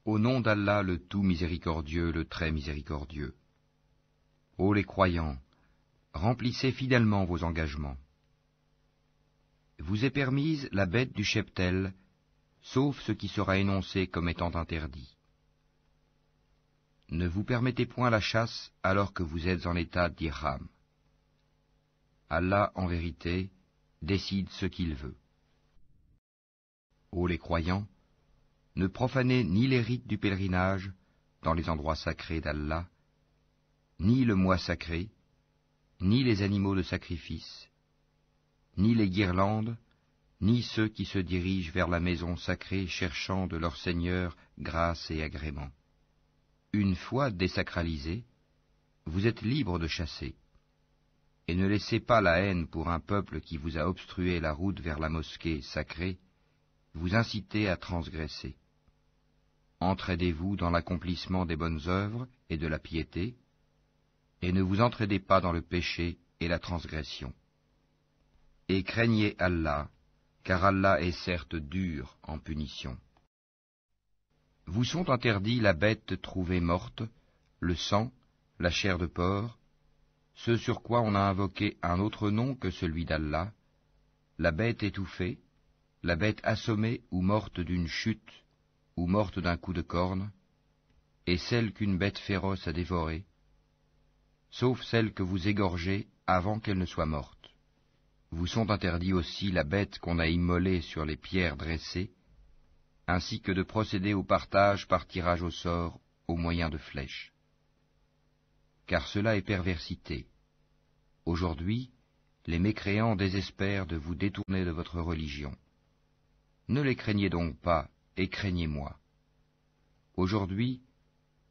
Au nom d'Allah le tout miséricordieux, le très miséricordieux. Ô les croyants, remplissez fidèlement vos engagements. Vous est permise la bête du cheptel, sauf ce qui sera énoncé comme étant interdit. Ne vous permettez point la chasse alors que vous êtes en état d'ihram. Allah, en vérité, décide ce qu'il veut. Ô les croyants, ne profanez ni les rites du pèlerinage dans les endroits sacrés d'Allah, ni le mois sacré, ni les animaux de sacrifice, ni les guirlandes, ni ceux qui se dirigent vers la maison sacrée cherchant de leur Seigneur grâce et agrément. Une fois désacralisés, vous êtes libres de chasser, et ne laissez pas la haine pour un peuple qui vous a obstrué la route vers la mosquée sacrée, vous inciter à transgresser. Entraidez-vous dans l'accomplissement des bonnes œuvres et de la piété, et ne vous entraidez pas dans le péché et la transgression. Et craignez Allah, car Allah est certes dur en punition. Vous sont interdits la bête trouvée morte, le sang, la chair de porc, ce sur quoi on a invoqué un autre nom que celui d'Allah, la bête étouffée, la bête assommée ou morte d'une chute, ou morte d'un coup de corne, et celle qu'une bête féroce a dévorée, sauf celle que vous égorgez avant qu'elle ne soit morte. Vous sont interdits aussi la bête qu'on a immolée sur les pierres dressées, ainsi que de procéder au partage par tirage au sort au moyen de flèches. Car cela est perversité. Aujourd'hui, les mécréants désespèrent de vous détourner de votre religion. Ne les craignez donc pas, et craignez-moi. Aujourd'hui,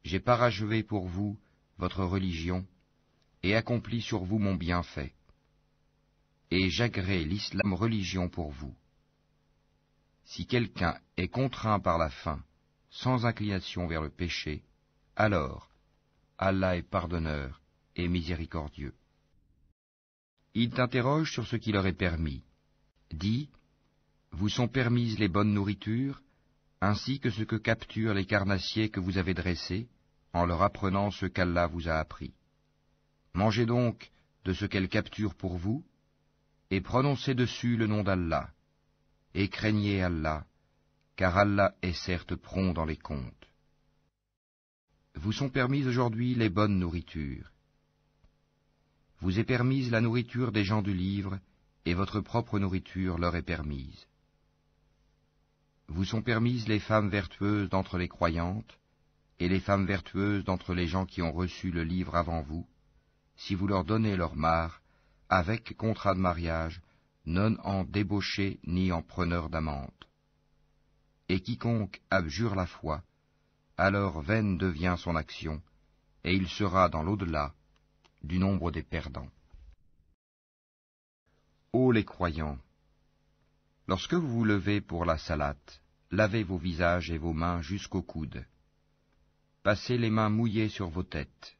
j'ai parachevé pour vous votre religion, et accompli sur vous mon bienfait. Et j'agrée l'islam religion pour vous. Si quelqu'un est contraint par la faim, sans inclination vers le péché, alors Allah est pardonneur et miséricordieux. Ils t'interrogent sur ce qui leur est permis. Dis, vous sont permises les bonnes nourritures, ainsi que ce que capturent les carnassiers que vous avez dressés, en leur apprenant ce qu'Allah vous a appris. Mangez donc de ce qu'elles capturent pour vous, et prononcez dessus le nom d'Allah, et craignez Allah, car Allah est certes prompt dans les comptes. Vous sont permises aujourd'hui les bonnes nourritures. Vous est permise la nourriture des gens du livre, et votre propre nourriture leur est permise. Vous sont permises les femmes vertueuses d'entre les croyantes, et les femmes vertueuses d'entre les gens qui ont reçu le livre avant vous, si vous leur donnez leur part, avec contrat de mariage, non en débauché ni en preneur d'amante. Et quiconque abjure la foi, alors vaine devient son action, et il sera dans l'au-delà du nombre des perdants. Ô les croyants, lorsque vous vous levez pour la salate, lavez vos visages et vos mains jusqu'aux coudes. Passez les mains mouillées sur vos têtes,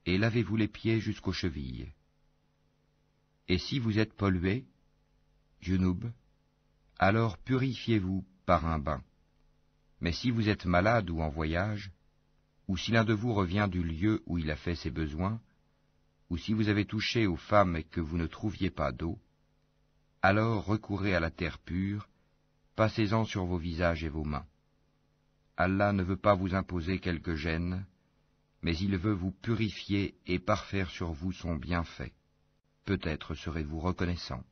et lavez-vous les pieds jusqu'aux chevilles. Et si vous êtes pollué, junub, alors purifiez-vous par un bain. Mais si vous êtes malade ou en voyage, ou si l'un de vous revient du lieu où il a fait ses besoins, ou si vous avez touché aux femmes et que vous ne trouviez pas d'eau, alors recourez à la terre pure, passez-en sur vos visages et vos mains. Allah ne veut pas vous imposer quelque gêne, mais il veut vous purifier et parfaire sur vous son bienfait. Peut-être serez-vous reconnaissant.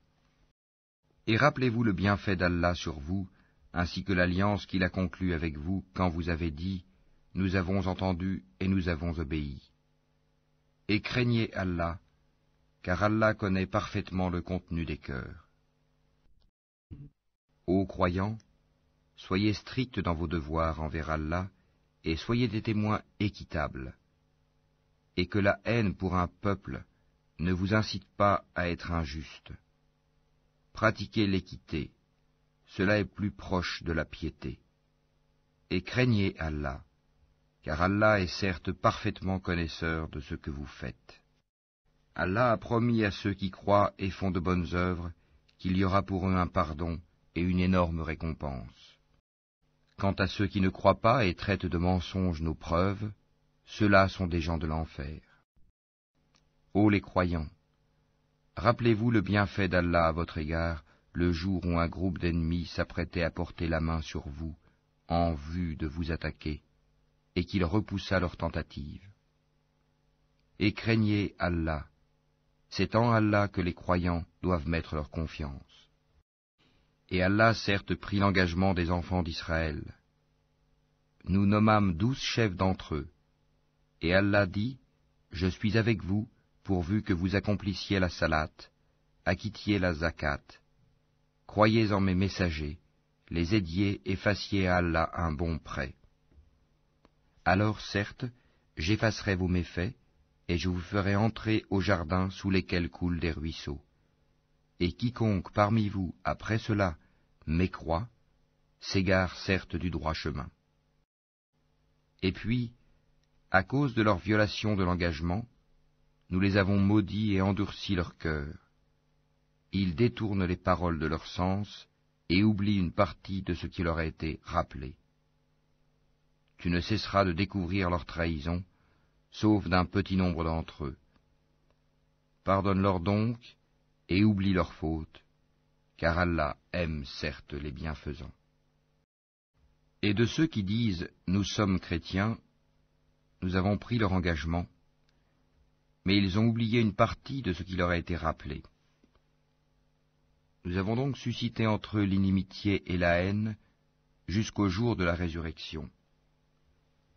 Et rappelez-vous le bienfait d'Allah sur vous, ainsi que l'alliance qu'il a conclue avec vous quand vous avez dit « Nous avons entendu et nous avons obéi ». Et craignez Allah, car Allah connaît parfaitement le contenu des cœurs. Ô croyants, soyez stricts dans vos devoirs envers Allah, et soyez des témoins équitables. Et que la haine pour un peuple ne vous incite pas à être injuste. Pratiquez l'équité, cela est plus proche de la piété. Et craignez Allah, car Allah est certes parfaitement connaisseur de ce que vous faites. Allah a promis à ceux qui croient et font de bonnes œuvres qu'il y aura pour eux un pardon et une énorme récompense. Quant à ceux qui ne croient pas et traitent de mensonges nos preuves, ceux-là sont des gens de l'enfer. Ô les croyants, rappelez-vous le bienfait d'Allah à votre égard, le jour où un groupe d'ennemis s'apprêtait à porter la main sur vous, en vue de vous attaquer, et qu'il repoussa leur tentative. Et craignez Allah, c'est en Allah que les croyants doivent mettre leur confiance. Et Allah certes prit l'engagement des enfants d'Israël. Nous nommâmes 12 chefs d'entre eux, et Allah dit, je suis avec vous, pourvu que vous accomplissiez la salate, acquittiez la zakat, croyez en mes messagers, les aidiez et fassiez à Allah un bon prêt. Alors certes, j'effacerai vos méfaits, et je vous ferai entrer au jardin sous lesquels coulent des ruisseaux. Et quiconque parmi vous, après cela, mécroit, s'égare certes du droit chemin. Et puis, à cause de leur violation de l'engagement, nous les avons maudits et endurci leur cœur. Ils détournent les paroles de leur sens et oublient une partie de ce qui leur a été rappelé. Tu ne cesseras de découvrir leur trahison, sauf d'un petit nombre d'entre eux. Pardonne-leur donc et oublie leurs fautes, car Allah aime certes les bienfaisants. Et de ceux qui disent « Nous sommes chrétiens », nous avons pris leur engagement, mais ils ont oublié une partie de ce qui leur a été rappelé. Nous avons donc suscité entre eux l'inimitié et la haine jusqu'au jour de la résurrection,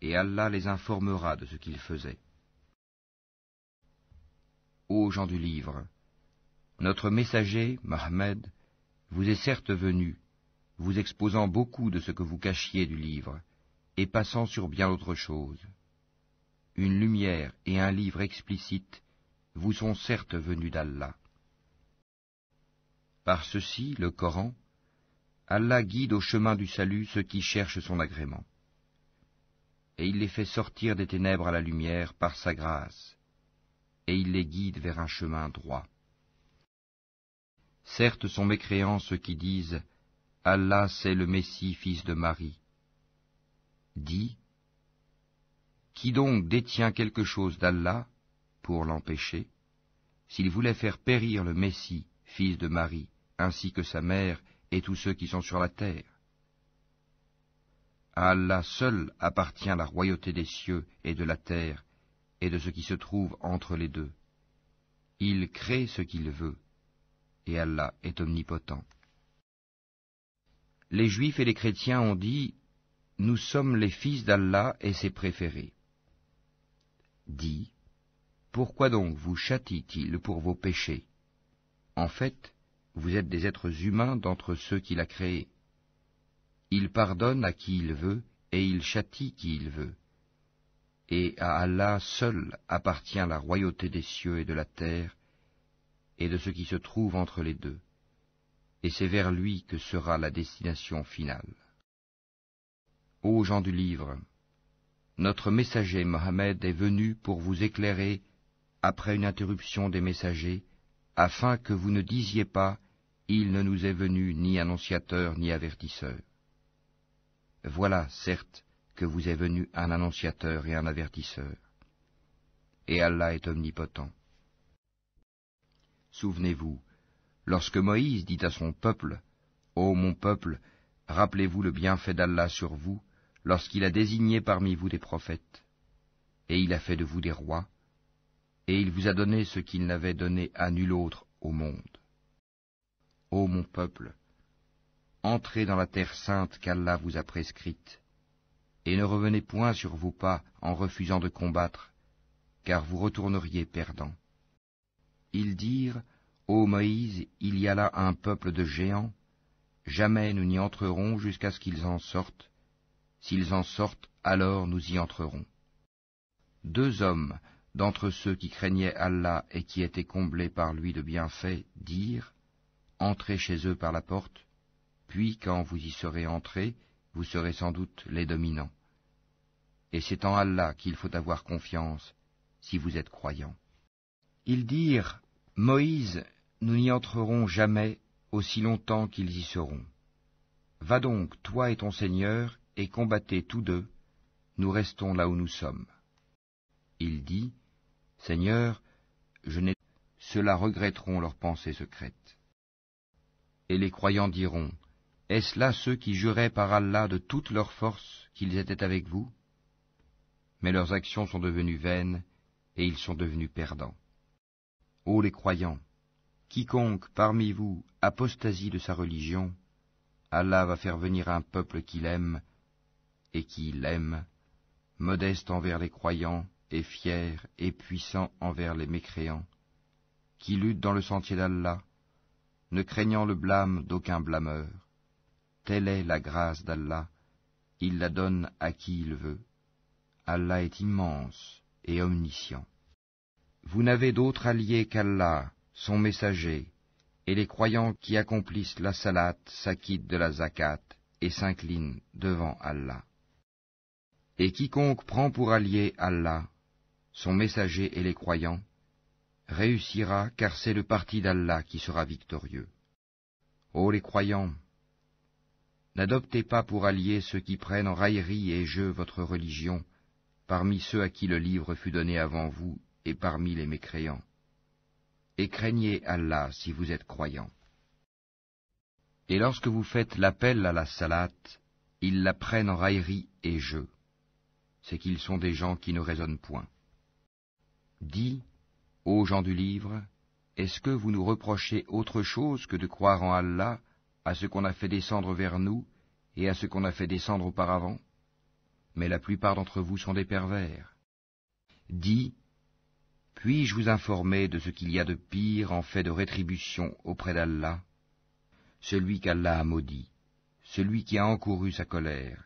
et Allah les informera de ce qu'ils faisaient. Ô gens du livre, notre messager, Mohammed, vous est certes venu, vous exposant beaucoup de ce que vous cachiez du livre, et passant sur bien d'autres choses. Une lumière et un livre explicite vous sont certes venus d'Allah. Par ceci, le Coran, Allah guide au chemin du salut ceux qui cherchent son agrément. Et il les fait sortir des ténèbres à la lumière par sa grâce, et il les guide vers un chemin droit. Certes sont mécréants ceux qui disent « Allah c'est le Messie, fils de Marie ». Dis, qui donc détient quelque chose d'Allah pour l'empêcher, s'il voulait faire périr le Messie, fils de Marie, ainsi que sa mère et tous ceux qui sont sur la terre? À Allah seul appartient la royauté des cieux et de la terre et de ce qui se trouve entre les deux. Il crée ce qu'il veut, et Allah est omnipotent. Les Juifs et les chrétiens ont dit « Nous sommes les fils d'Allah et ses préférés ». Dis, pourquoi donc vous châtie-t-il pour vos péchés? En fait, vous êtes des êtres humains d'entre ceux qu'il a créés. Il pardonne à qui il veut, et il châtie qui il veut. Et à Allah seul appartient la royauté des cieux et de la terre, et de ce qui se trouve entre les deux. Et c'est vers lui que sera la destination finale. Ô gens du livre, notre messager Mohammed est venu pour vous éclairer après une interruption des messagers, afin que vous ne disiez pas « Il ne nous est venu ni annonciateur ni avertisseur ». Voilà, certes, que vous est venu un annonciateur et un avertisseur. Et Allah est omnipotent. Souvenez-vous, lorsque Moïse dit à son peuple, « Ô mon peuple, rappelez-vous le bienfait d'Allah sur vous, lorsqu'il a désigné parmi vous des prophètes, et il a fait de vous des rois, et il vous a donné ce qu'il n'avait donné à nul autre au monde. Ô mon peuple, entrez dans la terre sainte qu'Allah vous a prescrite, et ne revenez point sur vos pas en refusant de combattre, car vous retourneriez perdants. » Ils dirent, « Ô Moïse, il y a là un peuple de géants, jamais nous n'y entrerons jusqu'à ce qu'ils en sortent. S'ils en sortent, alors nous y entrerons. » 2 hommes d'entre ceux qui craignaient Allah et qui étaient comblés par lui de bienfaits dirent, « Entrez chez eux par la porte, puis quand vous y serez entrés, vous serez sans doute les dominants. Et c'est en Allah qu'il faut avoir confiance, si vous êtes croyants. » Ils dirent, « Moïse, nous n'y entrerons jamais aussi longtemps qu'ils y seront. Va donc, toi et ton Seigneur, et combattez tous deux, nous restons là où nous sommes. Il dit, Seigneur, je n'ai... Ceux-là regretteront leurs pensées secrètes. Et les croyants diront, est-ce là ceux qui juraient par Allah de toute leur force qu'ils étaient avec vous? Mais leurs actions sont devenues vaines, et ils sont devenus perdants. Ô les croyants, quiconque parmi vous apostasie de sa religion, Allah va faire venir un peuple qu'il aime, et qui l'aime, modeste envers les croyants, et fier et puissant envers les mécréants, qui lutte dans le sentier d'Allah, ne craignant le blâme d'aucun blâmeur. Telle est la grâce d'Allah, il la donne à qui il veut. Allah est immense et omniscient. Vous n'avez d'autre allié qu'Allah, son messager, et les croyants qui accomplissent la salat s'acquittent de la zakat et s'inclinent devant Allah. Et quiconque prend pour allié Allah, son messager et les croyants, réussira, car c'est le parti d'Allah qui sera victorieux. Ô les croyants, n'adoptez pas pour alliés ceux qui prennent en raillerie et jeu votre religion, parmi ceux à qui le livre fut donné avant vous et parmi les mécréants. Et craignez Allah si vous êtes croyants. Et lorsque vous faites l'appel à la salat, ils la prennent en raillerie et jeu. C'est qu'ils sont des gens qui ne raisonnent point. Dis, ô gens du livre, est-ce que vous nous reprochez autre chose que de croire en Allah, à ce qu'on a fait descendre vers nous, et à ce qu'on a fait descendre auparavant? Mais la plupart d'entre vous sont des pervers. Dis, puis-je vous informer de ce qu'il y a de pire en fait de rétribution auprès d'Allah? Celui qu'Allah a maudit, celui qui a encouru sa colère,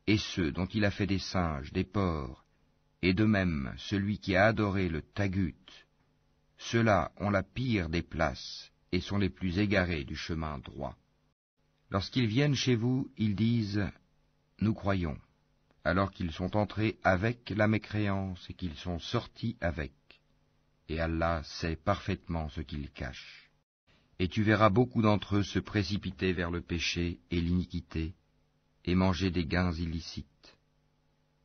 et ceux dont il a fait des singes, des porcs, et de même celui qui a adoré le tagut, ceux-là ont la pire des places et sont les plus égarés du chemin droit. Lorsqu'ils viennent chez vous, ils disent « Nous croyons », alors qu'ils sont entrés avec la mécréance et qu'ils sont sortis avec. Et Allah sait parfaitement ce qu'ils cachent. Et tu verras beaucoup d'entre eux se précipiter vers le péché et l'iniquité, et manger des gains illicites.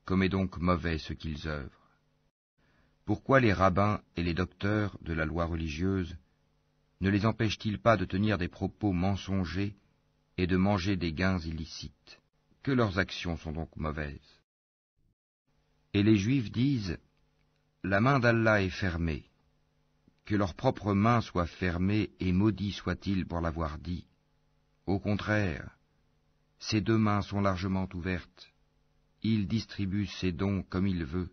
Comme est donc mauvais ce qu'ils œuvrent. Pourquoi les rabbins et les docteurs de la loi religieuse ne les empêchent-ils pas de tenir des propos mensongers et de manger des gains illicites? Que leurs actions sont donc mauvaises. Et les Juifs disent, la main d'Allah est fermée, que leur propre main soit fermée et maudit soit-il pour l'avoir dit. Au contraire, ses deux mains sont largement ouvertes, il distribue ses dons comme il veut,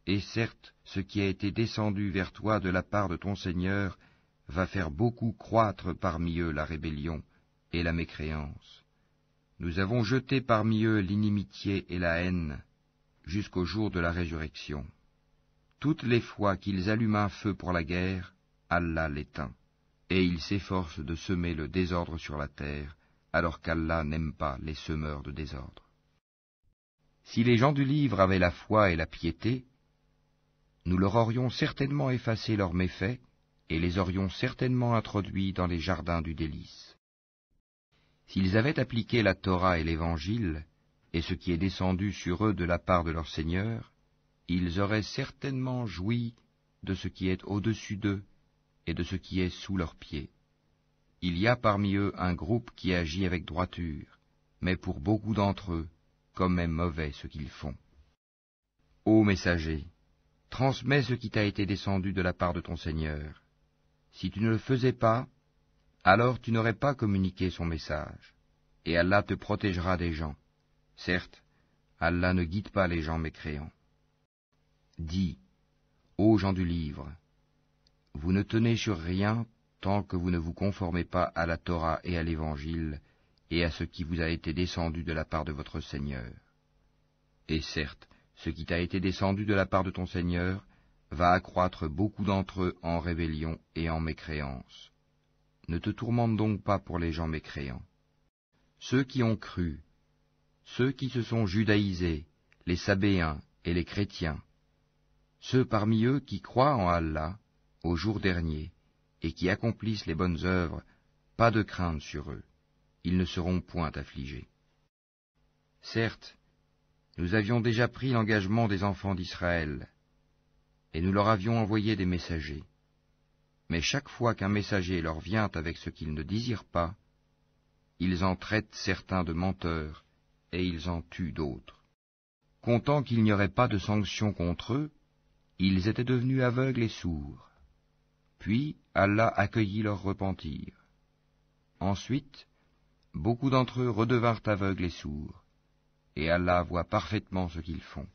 et certes, ce qui a été descendu vers toi de la part de ton Seigneur va faire beaucoup croître parmi eux la rébellion et la mécréance. Nous avons jeté parmi eux l'inimitié et la haine jusqu'au jour de la résurrection. Toutes les fois qu'ils allument un feu pour la guerre, Allah l'éteint, et ils s'efforcent de semer le désordre sur la terre, alors qu'Allah n'aime pas les semeurs de désordre. Si les gens du livre avaient la foi et la piété, nous leur aurions certainement effacé leurs méfaits et les aurions certainement introduits dans les jardins du délice. S'ils avaient appliqué la Torah et l'Évangile, et ce qui est descendu sur eux de la part de leur Seigneur, ils auraient certainement joui de ce qui est au-dessus d'eux et de ce qui est sous leurs pieds. Il y a parmi eux un groupe qui agit avec droiture, mais pour beaucoup d'entre eux, comme est mauvais ce qu'ils font. Ô messager, transmets ce qui t'a été descendu de la part de ton Seigneur. Si tu ne le faisais pas, alors tu n'aurais pas communiqué son message, et Allah te protégera des gens. Certes, Allah ne guide pas les gens mécréants. Dis, ô gens du livre, vous ne tenez sur rien tant que vous ne vous conformez pas à la Torah et à l'Évangile, et à ce qui vous a été descendu de la part de votre Seigneur. Et certes, ce qui t'a été descendu de la part de ton Seigneur va accroître beaucoup d'entre eux en rébellion et en mécréance. Ne te tourmente donc pas pour les gens mécréants. Ceux qui ont cru, ceux qui se sont judaïsés, les Sabéens et les chrétiens, ceux parmi eux qui croient en Allah, au jour dernier, et qui accomplissent les bonnes œuvres, pas de crainte sur eux, ils ne seront point affligés. Certes, nous avions déjà pris l'engagement des enfants d'Israël, et nous leur avions envoyé des messagers. Mais chaque fois qu'un messager leur vient avec ce qu'ils ne désirent pas, ils en traitent certains de menteurs, et ils en tuent d'autres. Comptant qu'il n'y aurait pas de sanction contre eux, ils étaient devenus aveugles et sourds. Puis Allah accueillit leur repentir. Ensuite, beaucoup d'entre eux redevinrent aveugles et sourds, et Allah voit parfaitement ce qu'ils font.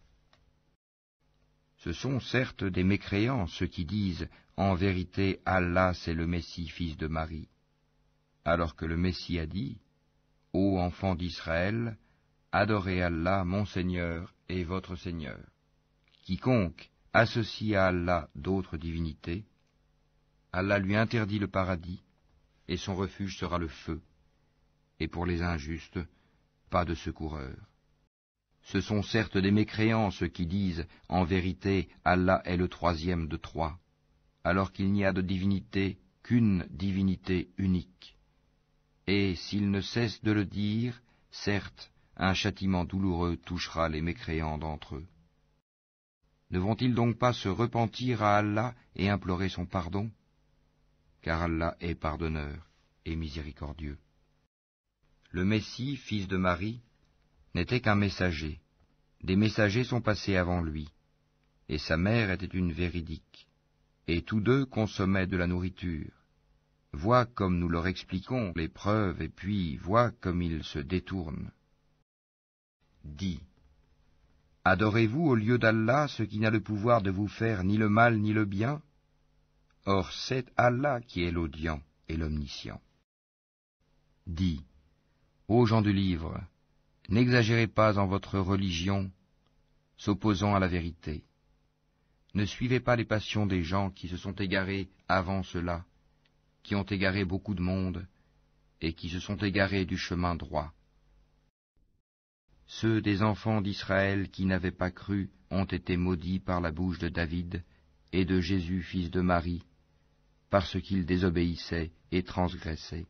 Ce sont certes des mécréants ceux qui disent « En vérité, Allah c'est le Messie, fils de Marie », alors que le Messie a dit « Ô enfants d'Israël, adorez Allah, mon Seigneur et votre Seigneur. Quiconque associe à Allah d'autres divinités, Allah lui interdit le paradis, et son refuge sera le feu, et pour les injustes, pas de secoureur. Ce sont certes des mécréants ceux qui disent « En vérité, Allah est le troisième de trois », alors qu'il n'y a de divinité qu'une divinité unique. Et s'ils ne cessent de le dire, certes, un châtiment douloureux touchera les mécréants d'entre eux. Ne vont-ils donc pas se repentir à Allah et implorer son pardon? Car Allah est pardonneur et miséricordieux. Le Messie, fils de Marie, n'était qu'un messager. Des messagers sont passés avant lui, et sa mère était une véridique. Et tous deux consommaient de la nourriture. Vois comme nous leur expliquons les preuves, et puis vois comme ils se détournent. Dis, adorez-vous au lieu d'Allah ce qui n'a le pouvoir de vous faire ni le mal ni le bien? Or c'est Allah qui est l'audient et l'omniscient. Dis, ô gens du livre, n'exagérez pas en votre religion, s'opposant à la vérité. Ne suivez pas les passions des gens qui se sont égarés avant cela, qui ont égaré beaucoup de monde, et qui se sont égarés du chemin droit. Ceux des enfants d'Israël qui n'avaient pas cru ont été maudits par la bouche de David et de Jésus, fils de Marie, parce qu'ils désobéissaient et transgressaient.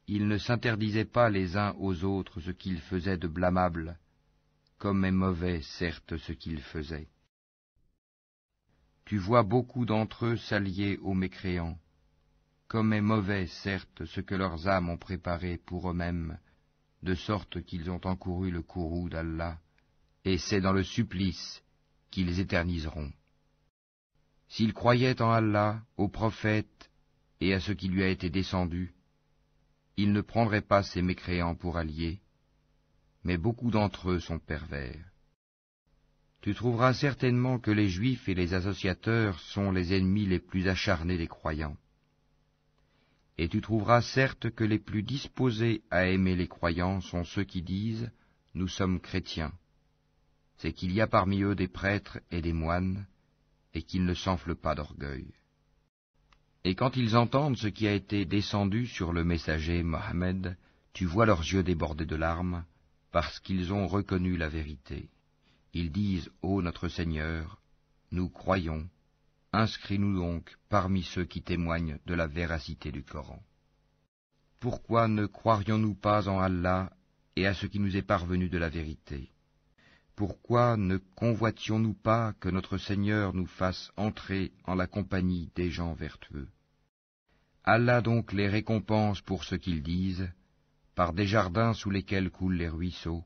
Ils ne s'interdisaient pas les uns aux autres ce qu'ils faisaient de blâmable, comme est mauvais, certes, ce qu'ils faisaient. Tu vois beaucoup d'entre eux s'allier aux mécréants, comme est mauvais, certes, ce que leurs âmes ont préparé pour eux-mêmes, de sorte qu'ils ont encouru le courroux d'Allah, et c'est dans le supplice qu'ils éterniseront. S'ils croyaient en Allah, au prophète et à ce qui lui a été descendu, ils ne prendraient pas ces mécréants pour alliés, mais beaucoup d'entre eux sont pervers. Tu trouveras certainement que les Juifs et les associateurs sont les ennemis les plus acharnés des croyants. Et tu trouveras certes que les plus disposés à aimer les croyants sont ceux qui disent « Nous sommes chrétiens ». C'est qu'il y a parmi eux des prêtres et des moines, et qu'ils ne s'enflent pas d'orgueil. Et quand ils entendent ce qui a été descendu sur le messager Mohammed, tu vois leurs yeux débordés de larmes, parce qu'ils ont reconnu la vérité. Ils disent « Ô notre Seigneur, nous croyons, inscris-nous donc parmi ceux qui témoignent de la véracité du Coran. Pourquoi ne croirions-nous pas en Allah et à ce qui nous est parvenu de la vérité? Pourquoi ne convoitions-nous pas que notre Seigneur nous fasse entrer en la compagnie des gens vertueux? Allah donc les récompense pour ce qu'ils disent, par des jardins sous lesquels coulent les ruisseaux,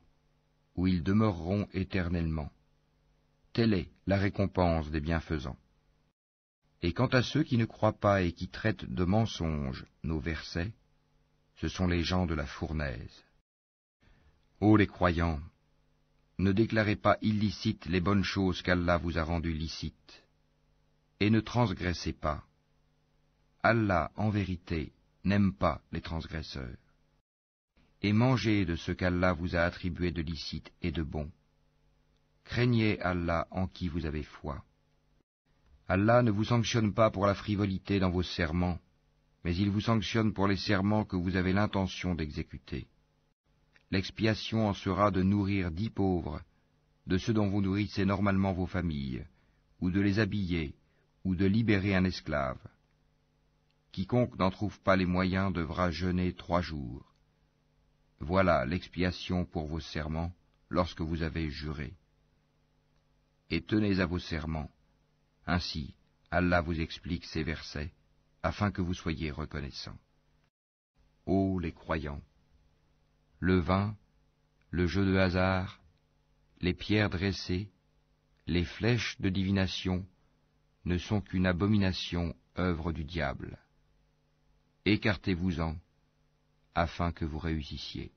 où ils demeureront éternellement. Telle est la récompense des bienfaisants. Et quant à ceux qui ne croient pas et qui traitent de mensonges nos versets, ce sont les gens de la fournaise. Ô les croyants, ne déclarez pas illicites les bonnes choses qu'Allah vous a rendues licites, et ne transgressez pas. Allah, en vérité, n'aime pas les transgresseurs. Et mangez de ce qu'Allah vous a attribué de licite et de bon. Craignez Allah en qui vous avez foi. Allah ne vous sanctionne pas pour la frivolité dans vos serments, mais il vous sanctionne pour les serments que vous avez l'intention d'exécuter. L'expiation en sera de nourrir 10 pauvres, de ceux dont vous nourrissez normalement vos familles, ou de les habiller, ou de libérer un esclave. Quiconque n'en trouve pas les moyens devra jeûner 3 jours. voilà l'expiation pour vos serments lorsque vous avez juré. Et tenez à vos serments. Ainsi, Allah vous explique ces versets, afin que vous soyez reconnaissants. Ô les croyants! Le vin, le jeu de hasard, les pierres dressées, les flèches de divination ne sont qu'une abomination, œuvre du diable. Écartez-vous-en, afin que vous réussissiez.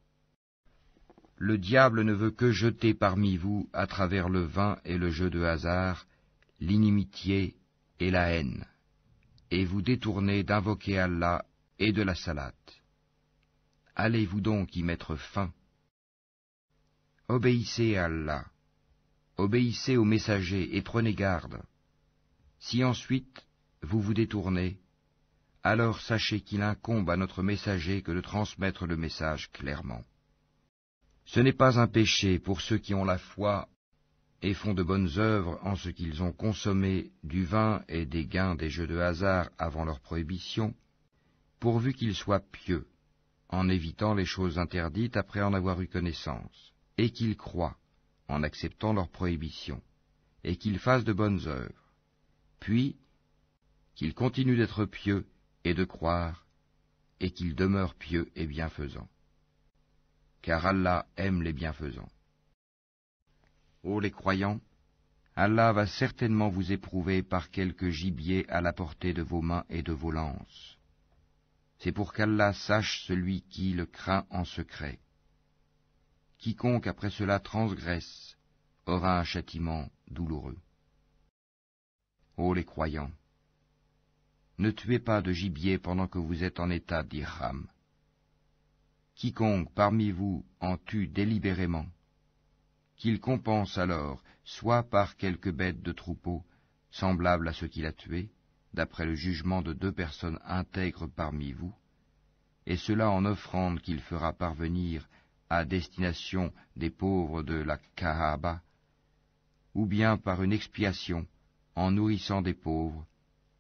Le diable ne veut que jeter parmi vous, à travers le vin et le jeu de hasard, l'inimitié et la haine, et vous détourner d'invoquer Allah et de la salate. Allez-vous donc y mettre fin? Obéissez à Allah, obéissez aux messagers et prenez garde. Si ensuite vous vous détournez, alors sachez qu'il incombe à notre messager que de transmettre le message clairement. Ce n'est pas un péché pour ceux qui ont la foi et font de bonnes œuvres en ce qu'ils ont consommé du vin et des gains des jeux de hasard avant leur prohibition, pourvu qu'ils soient pieux, en évitant les choses interdites après en avoir eu connaissance, et qu'ils croient, en acceptant leur prohibition, et qu'ils fassent de bonnes œuvres, puis qu'ils continuent d'être pieux et de croire, et qu'ils demeurent pieux et bienfaisants. Car Allah aime les bienfaisants. Ô les croyants, Allah va certainement vous éprouver par quelque gibier à la portée de vos mains et de vos lances. C'est pour qu'Allah sache celui qui le craint en secret. Quiconque après cela transgresse aura un châtiment douloureux. Ô les croyants, ne tuez pas de gibier pendant que vous êtes en état d'ihram. Quiconque parmi vous en tue délibérément, qu'il compense alors soit par quelque bête de troupeau semblable à ce qu'il a tué, d'après le jugement de 2 personnes intègres parmi vous, et cela en offrande qu'il fera parvenir à destination des pauvres de la Kaaba, ou bien par une expiation en nourrissant des pauvres,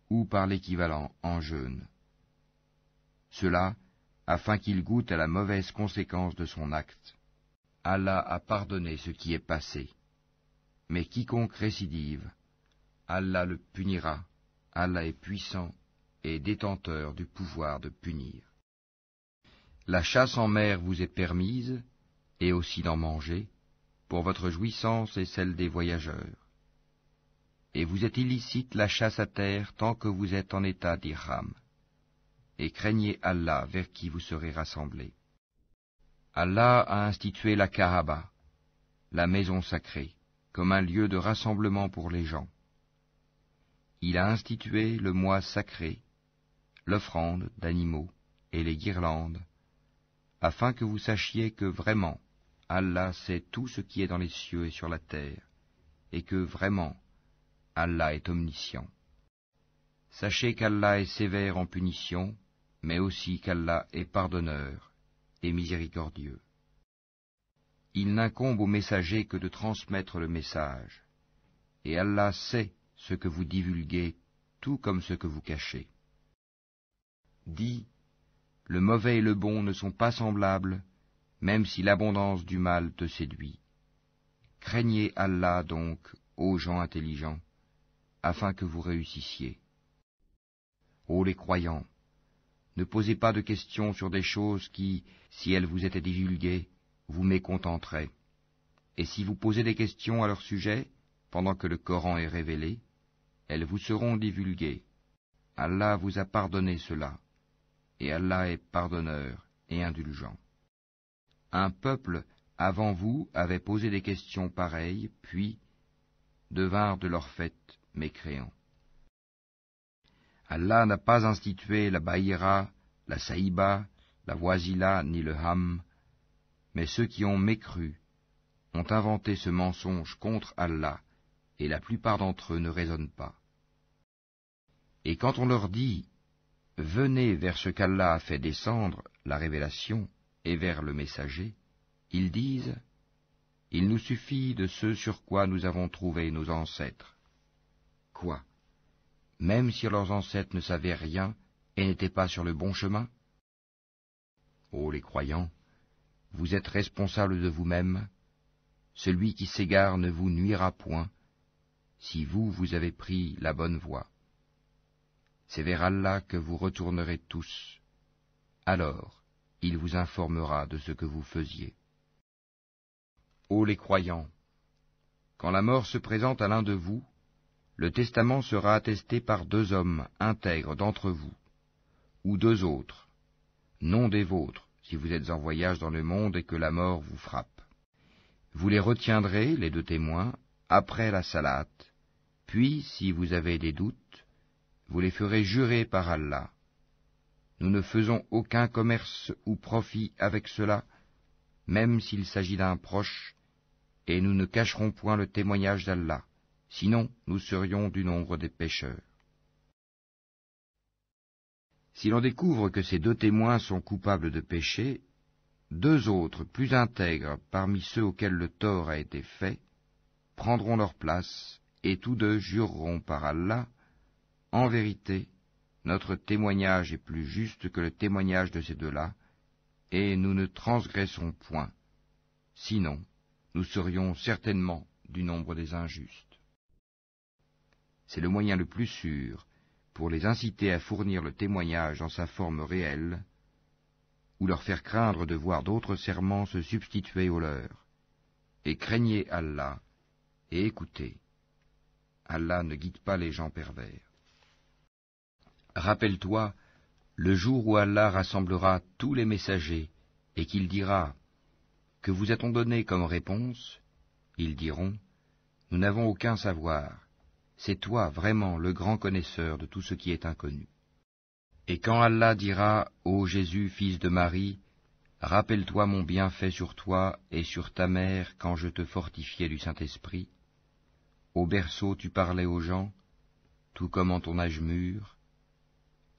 ou par l'équivalent en jeûne. Cela afin qu'il goûte à la mauvaise conséquence de son acte. Allah a pardonné ce qui est passé. Mais quiconque récidive, Allah le punira. Allah est puissant et détenteur du pouvoir de punir. La chasse en mer vous est permise, et aussi d'en manger, pour votre jouissance et celle des voyageurs. Et vous est illicite la chasse à terre tant que vous êtes en état d'ihram. Et craignez Allah vers qui vous serez rassemblés. Allah a institué la Kaaba, la maison sacrée, comme un lieu de rassemblement pour les gens. Il a institué le mois sacré, l'offrande d'animaux et les guirlandes, afin que vous sachiez que vraiment Allah sait tout ce qui est dans les cieux et sur la terre, et que vraiment Allah est omniscient. Sachez qu'Allah est sévère en punition, mais aussi qu'Allah est pardonneur et miséricordieux. Il n'incombe au messager que de transmettre le message, et Allah sait ce que vous divulguez, tout comme ce que vous cachez. Dis, le mauvais et le bon ne sont pas semblables, même si l'abondance du mal te séduit. Craignez Allah donc, ô gens intelligents, afin que vous réussissiez. Ô les croyants, ne posez pas de questions sur des choses qui, si elles vous étaient divulguées, vous mécontenteraient. Et si vous posez des questions à leur sujet, pendant que le Coran est révélé, elles vous seront divulguées. Allah vous a pardonné cela, et Allah est pardonneur et indulgent. Un peuple avant vous avait posé des questions pareilles, puis devinrent de leur fait mécréants. Allah n'a pas institué la Bahira, la Saïba, la Wasila ni le Ham, mais ceux qui ont mécru ont inventé ce mensonge contre Allah, et la plupart d'entre eux ne raisonnent pas. Et quand on leur dit « Venez vers ce qu'Allah a fait descendre, la révélation, et vers le messager », ils disent « Il nous suffit de ce sur quoi nous avons trouvé nos ancêtres. » Quoi? Même si leurs ancêtres ne savaient rien et n'étaient pas sur le bon chemin? Ô les croyants, vous êtes responsable de vous-même, celui qui s'égare ne vous nuira point, si vous avez pris la bonne voie. C'est vers Allah que vous retournerez tous, alors il vous informera de ce que vous faisiez. Ô les croyants, quand la mort se présente à l'un de vous, le testament sera attesté par 2 hommes intègres d'entre vous, ou 2 autres, non des vôtres, si vous êtes en voyage dans le monde et que la mort vous frappe. Vous les retiendrez, les 2 témoins, après la salate, puis, si vous avez des doutes, vous les ferez jurer par Allah. Nous ne faisons aucun commerce ou profit avec cela, même s'il s'agit d'un proche, et nous ne cacherons point le témoignage d'Allah, sinon nous serions du nombre des pécheurs. Si l'on découvre que ces 2 témoins sont coupables de péché, 2 autres plus intègres parmi ceux auxquels le tort a été fait prendront leur place, et tous 2 jureront par Allah, « En vérité, notre témoignage est plus juste que le témoignage de ces 2-là, et nous ne transgressons point, sinon nous serions certainement du nombre des injustes. » C'est le moyen le plus sûr pour les inciter à fournir le témoignage dans sa forme réelle, ou leur faire craindre de voir d'autres serments se substituer aux leurs. Et craignez Allah, et écoutez. Allah ne guide pas les gens pervers. Rappelle-toi le jour où Allah rassemblera tous les messagers, et qu'il dira « Que vous a-t-on donné comme réponse ?» Ils diront « Nous n'avons aucun savoir. C'est toi vraiment le grand connaisseur de tout ce qui est inconnu. » Et quand Allah dira « Ô Jésus, fils de Marie, rappelle-toi mon bienfait sur toi et sur ta mère quand je te fortifiais du Saint-Esprit. Au berceau tu parlais aux gens, tout comme en ton âge mûr.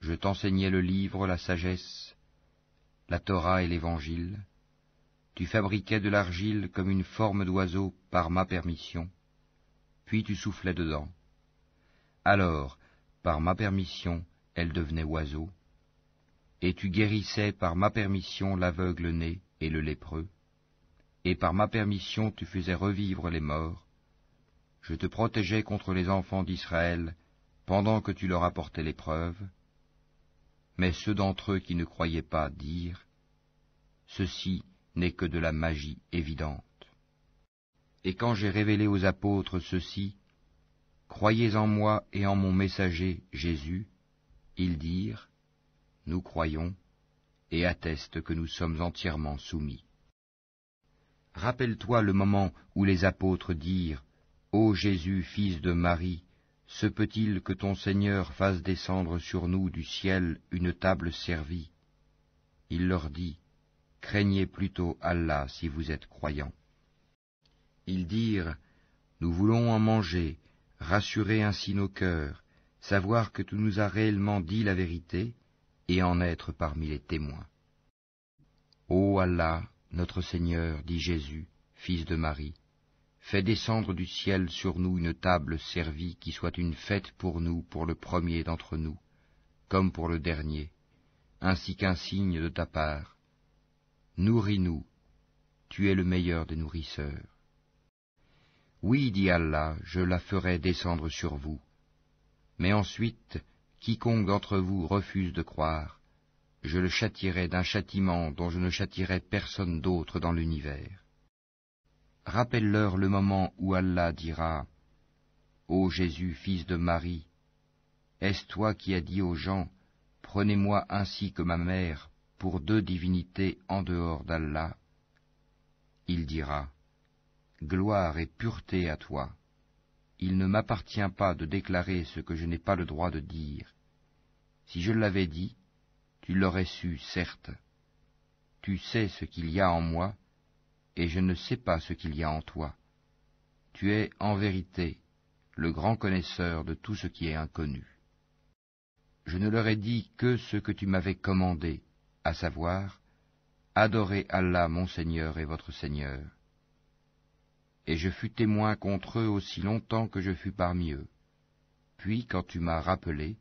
Je t'enseignais le livre, la sagesse, la Torah et l'Évangile. Tu fabriquais de l'argile comme une forme d'oiseau par ma permission, puis tu soufflais dedans. Alors, par ma permission, elle devenait oiseau, et tu guérissais par ma permission l'aveugle-né et le lépreux, et par ma permission tu faisais revivre les morts. Je te protégeais contre les enfants d'Israël pendant que tu leur apportais l'épreuve. Mais ceux d'entre eux qui ne croyaient pas dirent, ceci n'est que de la magie évidente. Et quand j'ai révélé aux apôtres ceci, croyez en moi et en mon messager Jésus, ils dirent, nous croyons, et attestent que nous sommes entièrement soumis. Rappelle-toi le moment où les apôtres dirent, ô Jésus, fils de Marie, se peut-il que ton Seigneur fasse descendre sur nous du ciel une table servie? Il leur dit, craignez plutôt Allah si vous êtes croyants. Ils dirent, nous voulons en manger, rassurer ainsi nos cœurs, savoir que tu nous as réellement dit la vérité, et en être parmi les témoins. Ô Allah, notre Seigneur, dit Jésus, fils de Marie, fais descendre du ciel sur nous une table servie qui soit une fête pour nous, pour le premier d'entre nous, comme pour le dernier, ainsi qu'un signe de ta part. Nourris-nous, tu es le meilleur des nourrisseurs. Oui, dit Allah, je la ferai descendre sur vous. Mais ensuite, quiconque d'entre vous refuse de croire, je le châtierai d'un châtiment dont je ne châtierai personne d'autre dans l'univers. Rappelle-leur le moment où Allah dira, ô Jésus, fils de Marie, est-ce toi qui as dit aux gens, prenez-moi ainsi que ma mère pour 2 divinités en dehors d'Allah? Il dira, gloire et pureté à toi. Il ne m'appartient pas de déclarer ce que je n'ai pas le droit de dire. Si je l'avais dit, tu l'aurais su, certes. Tu sais ce qu'il y a en moi, et je ne sais pas ce qu'il y a en toi. Tu es, en vérité, le grand connaisseur de tout ce qui est inconnu. Je ne leur ai dit que ce que tu m'avais commandé, à savoir, adorez Allah mon Seigneur et votre Seigneur. Et je fus témoin contre eux aussi longtemps que je fus parmi eux. Puis, quand tu m'as rappelé,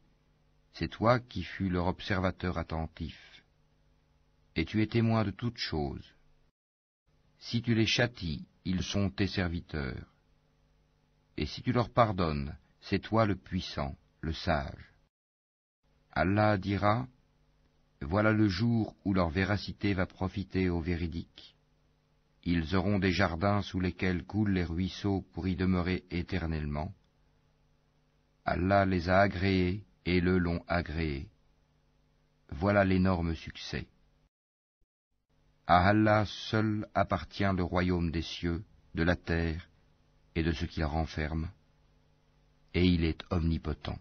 c'est toi qui fus leur observateur attentif. Et tu es témoin de toutes choses. Si tu les châties, ils sont tes serviteurs. Et si tu leur pardonnes, c'est toi le puissant, le sage. Allah dira, voilà le jour où leur véracité va profiter aux véridiques. Ils auront des jardins sous lesquels coulent les ruisseaux pour y demeurer éternellement. Allah les a agréés et le l'ont agréé. Voilà l'énorme succès. À Allah seul appartient le royaume des cieux, de la terre et de ce qu'il renferme, et il est omnipotent.